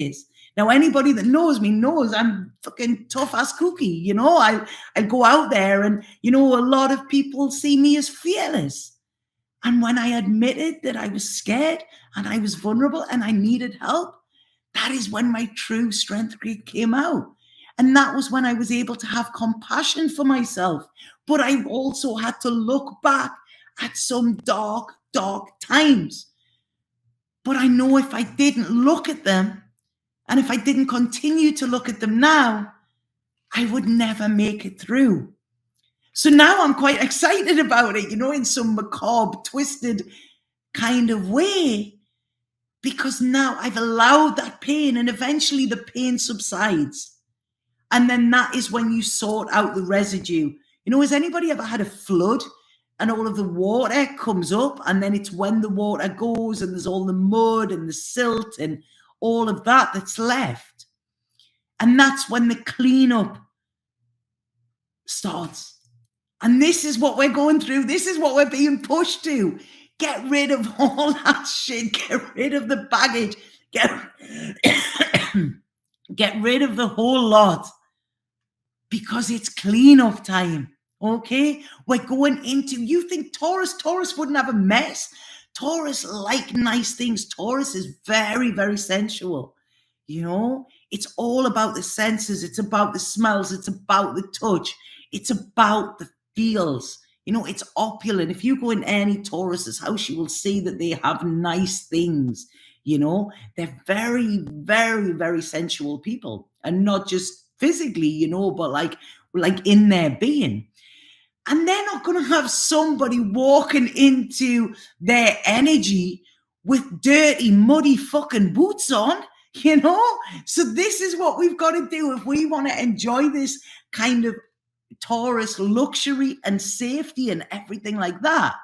is. Now, anybody that knows me knows I'm fucking tough as cookie. You know, I go out there and, you know, a lot of people see me as fearless. And when I admitted that I was scared and I was vulnerable and I needed help, that is when my true strength came out. And that was when I was able to have compassion for myself. But I also had to look back at some dark, dark times. But I know if I didn't look at them, and if I didn't continue to look at them now, I would never make it through. So now I'm quite excited about it, you know, in some macabre, twisted kind of way, because now I've allowed that pain and eventually the pain subsides. And then that is when you sort out the residue. You know, has anybody ever had a flood and all of the water comes up, and then it's when the water goes and there's all the mud and the silt and all of that that's left. And that's when the cleanup starts. And this is what we're going through. This is what we're being pushed to. Get rid of all that shit. Get rid of the baggage. Get rid of the whole lot. Because it's cleanup time. Okay? We're going into, you think Taurus wouldn't have a mess. Taurus like nice things. Taurus is very, very sensual. You know, it's all about the senses. It's about the smells. It's about the touch. It's about the feels. You know, it's opulent. If you go in any Taurus's house, you will see that they have nice things. You know, they're very, very, very sensual people, and not just physically, you know, but like in their being. And they're not going to have somebody walking into their energy with dirty, muddy fucking boots on, you know? So this is what we've got to do if we want to enjoy this kind of Taurus luxury and safety and everything like that.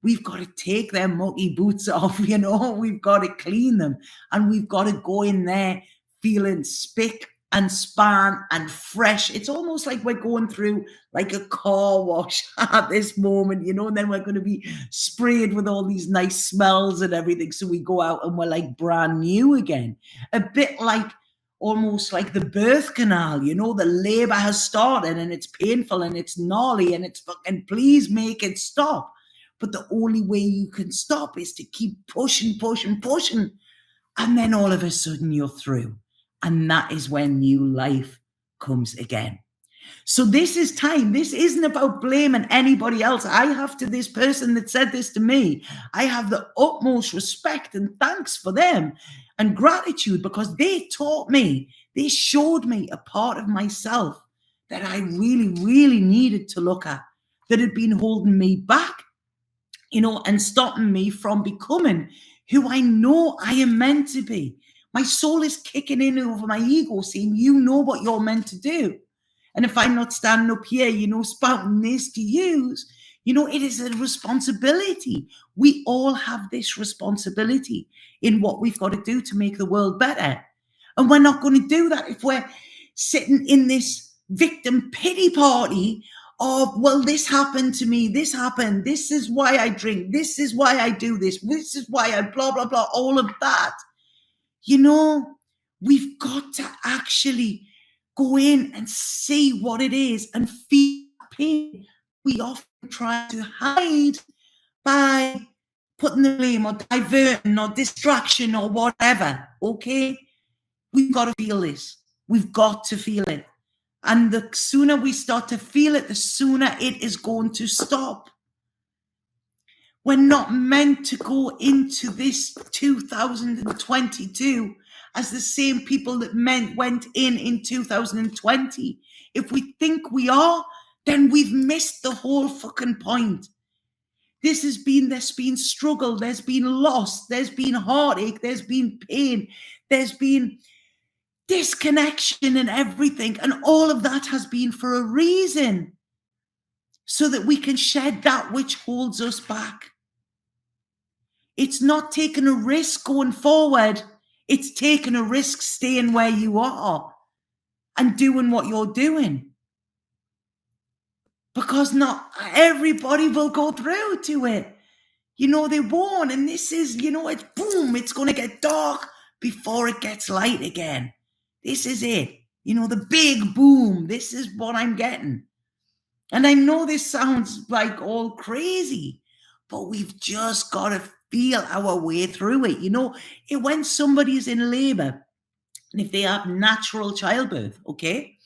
We've got to take their mucky boots off, you know? We've got to clean them, and we've got to go in there feeling spick and span and fresh. It's almost like we're going through like a car wash at this moment, you know, and then we're going to be sprayed with all these nice smells and everything. So we go out and we're like brand new again. A bit like almost like the birth canal, you know, the labor has started and it's painful and it's gnarly and it's fucking, please make it stop. But the only way you can stop is to keep pushing. And then all of a sudden you're through. And that is when new life comes again. So this is time. This isn't about blaming anybody else. I have to this person that said this to me. I have the utmost respect and thanks for them and gratitude, because they taught me, they showed me a part of myself that I really, really needed to look at, that had been holding me back, you know, and stopping me from becoming who I know I am meant to be. My soul is kicking in over my ego, saying, you know what you're meant to do. And if I'm not standing up here, you know, spouting this to use, you know, it is a responsibility. We all have this responsibility in what we've got to do to make the world better. And we're not going to do that if we're sitting in this victim pity party of, well, this happened to me, this happened, this is why I drink, this is why I do this is why I blah, blah, blah, all of that. You know, we've got to actually go in and see what it is and feel pain. We often try to hide by putting the blame or diverting or distraction or whatever, okay? We've got to feel this. We've got to feel it. And the sooner we start to feel it, the sooner it is going to stop. We're not meant to go into this 2022 as the same people that went in 2020. If we think we are, then we've missed the whole fucking point. There's been struggle, there's been loss, there's been heartache, there's been pain, there's been disconnection and everything. And all of that has been for a reason, so that we can shed that which holds us back. It's not taking a risk going forward. It's taking a risk staying where you are and doing what you're doing. Because not everybody will go through to it. You know, they won't. And this is, you know, it's boom, it's going to get dark before it gets light again. This is it. The big boom. This is what I'm getting. And I know this sounds like all crazy, but we've just got to feel our way through it. When somebody's in labor, and if they have natural childbirth, okay,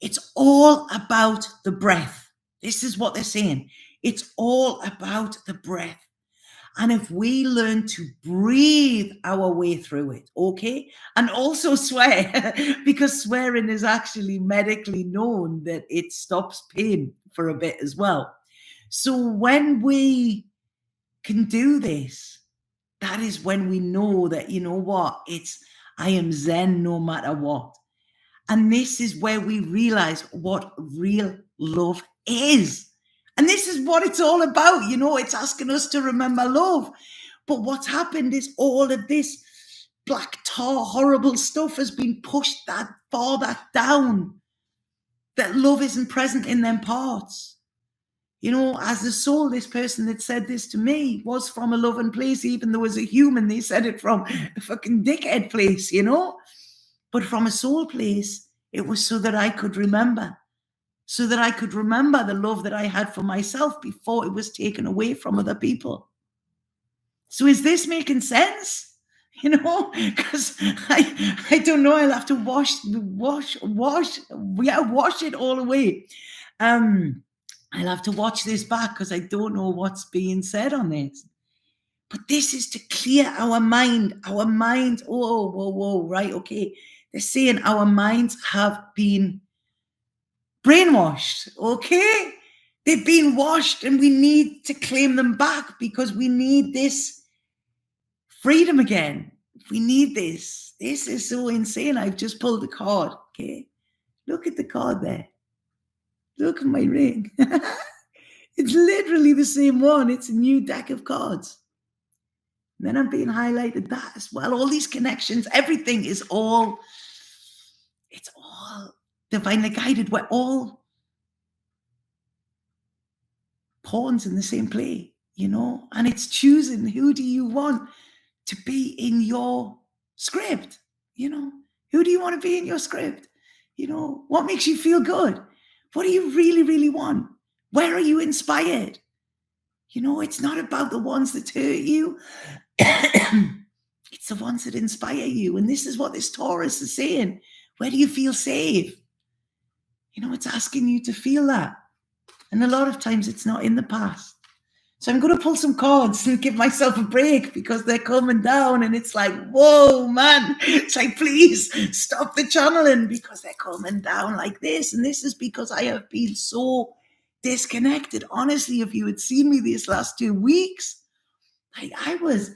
it's all about the breath. This is what they're saying. It's all about the breath. And if we learn to breathe our way through it, okay, and also swear, because swearing is actually medically known that it stops pain for a bit as well. So when we can do this, that is when we know that, I am Zen no matter what. And this is where we realize what real love is. And this is what it's all about. It's asking us to remember love. But what's happened is all of this black tar, horrible stuff has been pushed that farther down, that love isn't present in them parts. As a soul, this person that said this to me was from a loving place, even though as a human, they said it from a fucking dickhead place, But from a soul place, it was so that I could remember. So that I could remember the love that I had for myself before it was taken away from other people. So is this making sense? Because I don't know. I'll have to wash it all away. I'll have to watch this back because I don't know what's being said on this. But this is to clear our mind. Our minds, whoa, right, okay. They're saying our minds have been brainwashed, okay? They've been washed and we need to claim them back because we need this freedom again. We need this. This is so insane. I've just pulled the card, okay? Look at the card there. Look at my ring. It's literally the same one. It's a new deck of cards. And then I'm being highlighted that as well. All these connections, everything is all divinely guided. We're all pawns in the same play, and it's choosing who do you want to be in your script, who do you want to be in your script, what makes you feel good, what do you really, really want, where are you inspired, it's not about the ones that hurt you, it's the ones that inspire you. And this is what this Taurus is saying. Where do you feel safe? It's asking you to feel that. And a lot of times it's not in the past. So I'm going to pull some cards and give myself a break because they're coming down. And it's like, whoa, man. It's like, please stop the channeling because they're coming down like this. And this is because I have been so disconnected. Honestly, if you had seen me these last 2 weeks, I was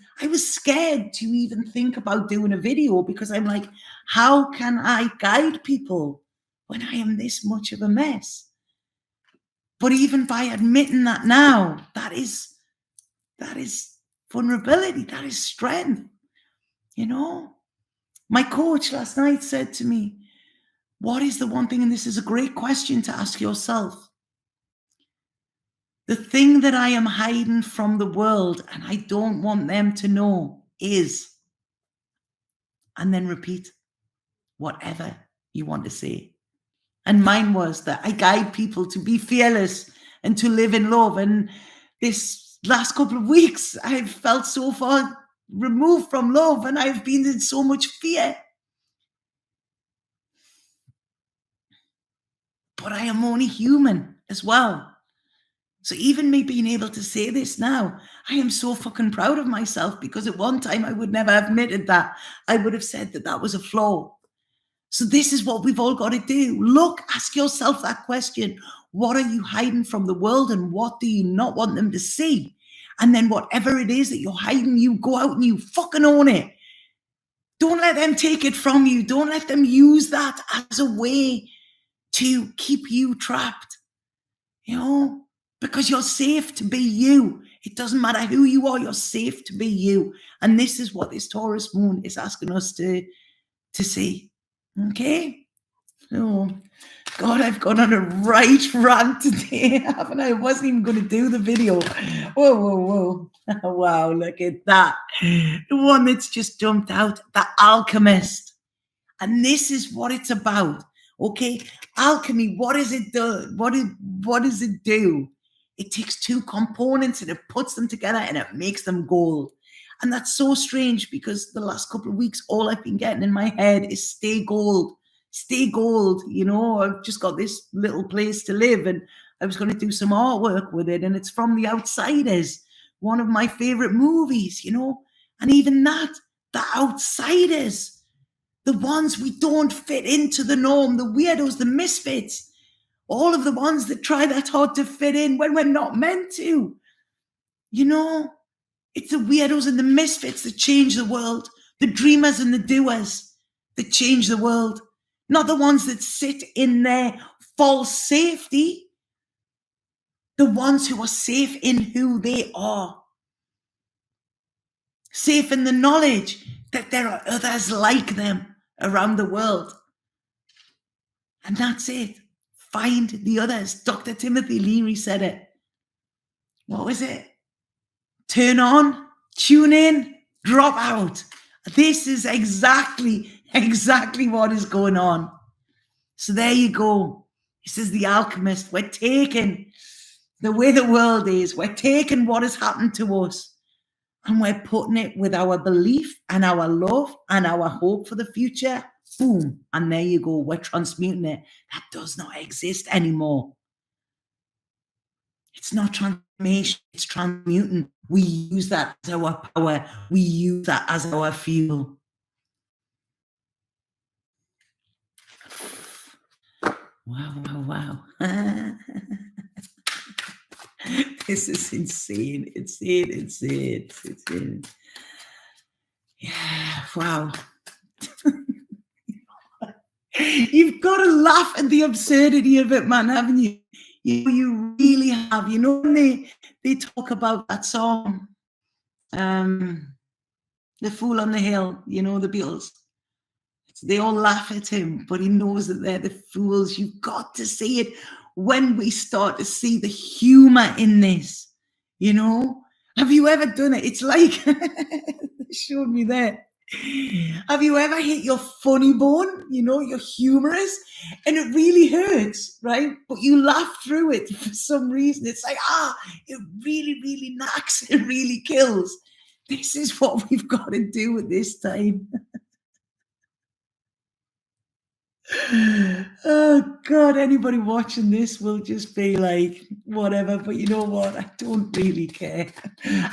scared to even think about doing a video because I'm like, how can I guide people when I am this much of a mess? But even by admitting that now, that is vulnerability, that is strength. My coach last night said to me, what is the one thing, and this is a great question to ask yourself, the thing that I am hiding from the world and I don't want them to know is, and then repeat whatever you want to say. And mine was that I guide people to be fearless and to live in love. And this last couple of weeks, I've felt so far removed from love and I've been in so much fear. But I am only human as well. So even me being able to say this now, I am so fucking proud of myself because at one time I would never have admitted that. I would have said that was a flaw. So this is what we've all got to do. Look, ask yourself that question. What are you hiding from the world and what do you not want them to see? And then whatever it is that you're hiding, you go out and you fucking own it. Don't let them take it from you. Don't let them use that as a way to keep you trapped, because you're safe to be you. It doesn't matter who you are, you're safe to be you. And this is what this Taurus moon is asking us to see. Okay? Oh, God, I've gone on a right rant today, haven't I? I wasn't even going to do the video. Whoa, whoa, whoa. Wow, look at that. The one that's just jumped out, The Alchemist. And this is what it's about. Okay, alchemy, what does it do? What does it do? It takes two components and it puts them together and it makes them gold. And that's so strange because the last couple of weeks, all I've been getting in my head is stay gold, stay gold. You know, I've just got this little place to live and I was going to do some artwork with it. And it's from The Outsiders, one of my favorite movies, you know. And even that, The Outsiders, the ones we don't fit into the norm, the weirdos, the misfits, all of the ones that try that hard to fit in when we're not meant to. You know, it's the weirdos and the misfits that change the world, the dreamers and the doers that change the world, not the ones that sit in their false safety, the ones who are safe in who they are, safe in the knowledge that there are others like them around the world. And that's it. Find the others. Dr. Timothy Leary said it. What was it? Turn on, tune in, drop out. This is exactly what is going on. So there you go. This is The Alchemist. We're taking the way the world is. We're taking what has happened to us and we're putting it with our belief and our love and our hope for the future. Boom. And there you go. We're transmuting it. That does not exist anymore. It's not transformation. It's transmuting. We use that as our power. We use that as our fuel. Wow. This is insane. Insane. Yeah, wow. You've got to laugh at the absurdity of it, man, haven't you? You really have. You know, when they talk about that song, The Fool on the Hill, you know, the Beatles. They all laugh at him, but he knows that they're the fools. You've got to see it when we start to see the humor in this, you know? Have you ever done it? It's like, they showed me there. Have you ever hit your funny bone, you know, your humorous, and it really hurts, right? But you laugh through it for some reason. It's like, it really, really knocks, it really kills. This is what we've got to do at this time. Oh God, anybody watching this will just be like, whatever, but you know what? I don't really care.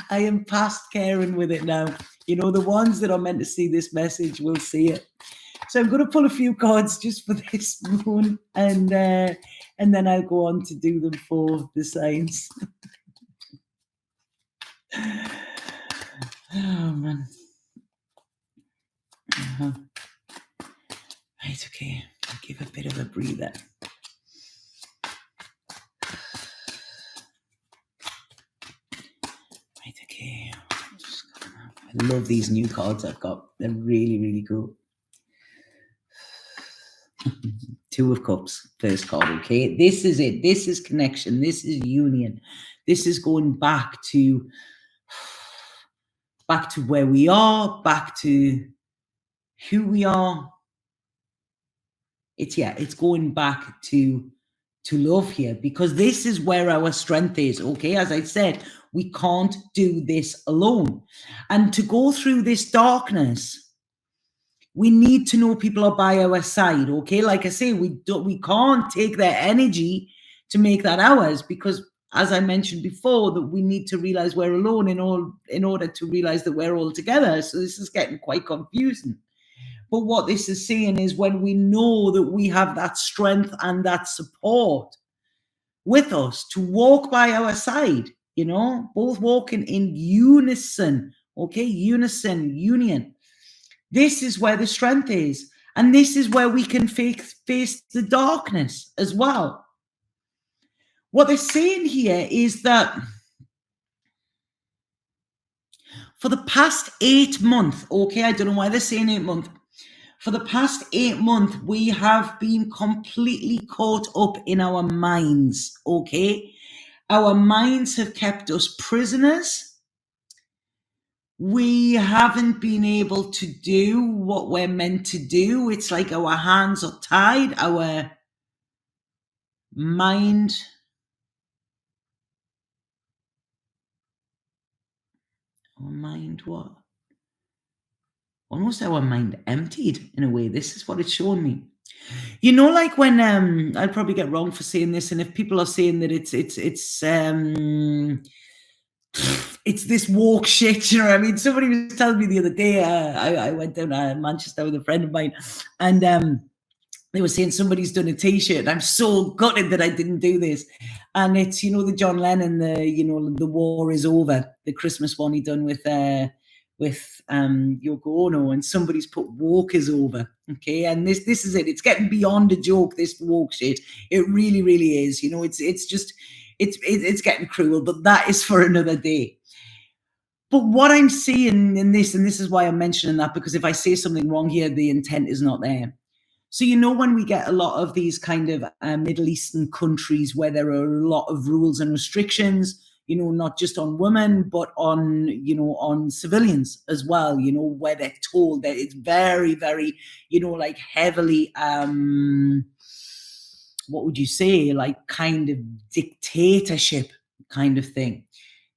I am past caring with it now. You know, the ones that are meant to see this message will see it. So I'm going to pull a few cards just for this moon, and then I'll go on to do them for the signs. Oh man. Right, okay. I'll give a bit of a breather. Right, okay. I love these new cards I've got. They're really, really cool. Two of Cups, first card, okay? This is it. This is connection. This is union. This is going back to where we are, back to who we are. It's going back to love here, because this is where our strength is, okay? As I said, we can't do this alone. And to go through this darkness, we need to know people are by our side, okay? Like I say, we can't take their energy to make that ours, because as I mentioned before, that we need to realize we're alone in order to realize that we're all together. So this is getting quite confusing. But what this is saying is, when we know that we have that strength and that support with us to walk by our side, you know, both walking in unison, okay? Unison, union. This is where the strength is. And this is where we can face the darkness as well. What they're saying here is that for the past 8 months, okay, I don't know why they're saying 8 months. For the past 8 months, we have been completely caught up in our minds, okay? Our minds have kept us prisoners. We haven't been able to do what we're meant to do. It's like our hands are tied. Our mind what? Almost our mind emptied in a way. This is what it's showing me. You know, like when I'll probably get wrong for saying this, and if people are saying that it's this woke shit, you know what I mean? Somebody was telling me the other day, I went down to Manchester with a friend of mine, and they were saying somebody's done a t-shirt, and I'm so gutted that I didn't do this. And it's, you know, the John Lennon, the war is over, the Christmas one he done with Yoko Ono, and somebody's put woke is over. Okay, and this is it. It's getting beyond a joke, this woke shit. It really, really is. You know, it's just it's getting cruel, but that is for another day. But what I'm seeing in this, and this is why I'm mentioning that, because if I say something wrong here, the intent is not there. So, you know, when we get a lot of these kind of Middle Eastern countries where there are a lot of rules and restrictions, you know, not just on women, but on, you know, on civilians as well, you know, where they're told that it's very, very, you know, like heavily, what would you say, like kind of dictatorship kind of thing.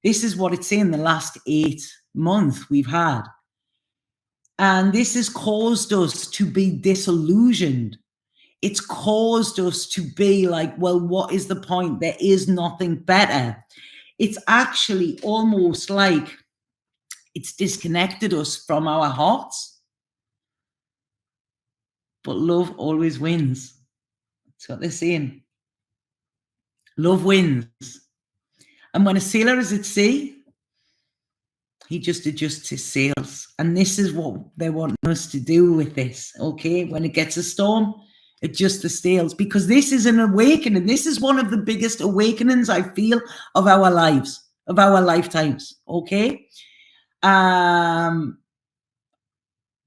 This is what it's saying the last 8 months we've had. And this has caused us to be disillusioned. It's caused us to be like, well, what is the point? There is nothing better. It's actually almost like it's disconnected us from our hearts. But love always wins. That's what they're saying. Love wins. And when a sailor is at sea, he just adjusts his sails. And this is what they want us to do with this, okay? When it gets a storm, adjust the sails, because this is an awakening. This is one of the biggest awakenings I feel of our lives, of our lifetimes, okay? And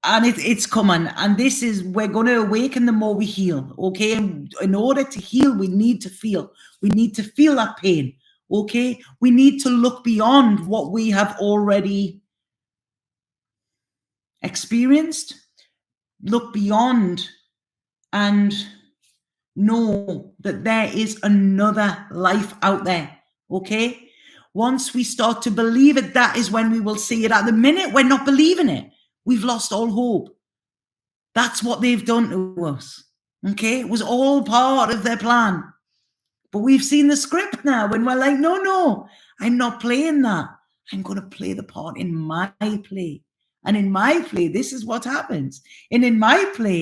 it's coming. And this is, we're going to awaken the more we heal, okay? And in order to heal, we need to feel. We need to feel that pain. Okay, we need to look beyond what we have already experienced, look beyond and know that there is another life out there. Okay, once we start to believe it, that is when we will see it. At the minute, we're not believing it. We've lost all hope. That's what they've done to us. Okay, it was all part of their plan. But we've seen the script now, and we're like, no, I'm not playing that. I'm going to play the part in my play. And in my play, this is what happens. And in my play,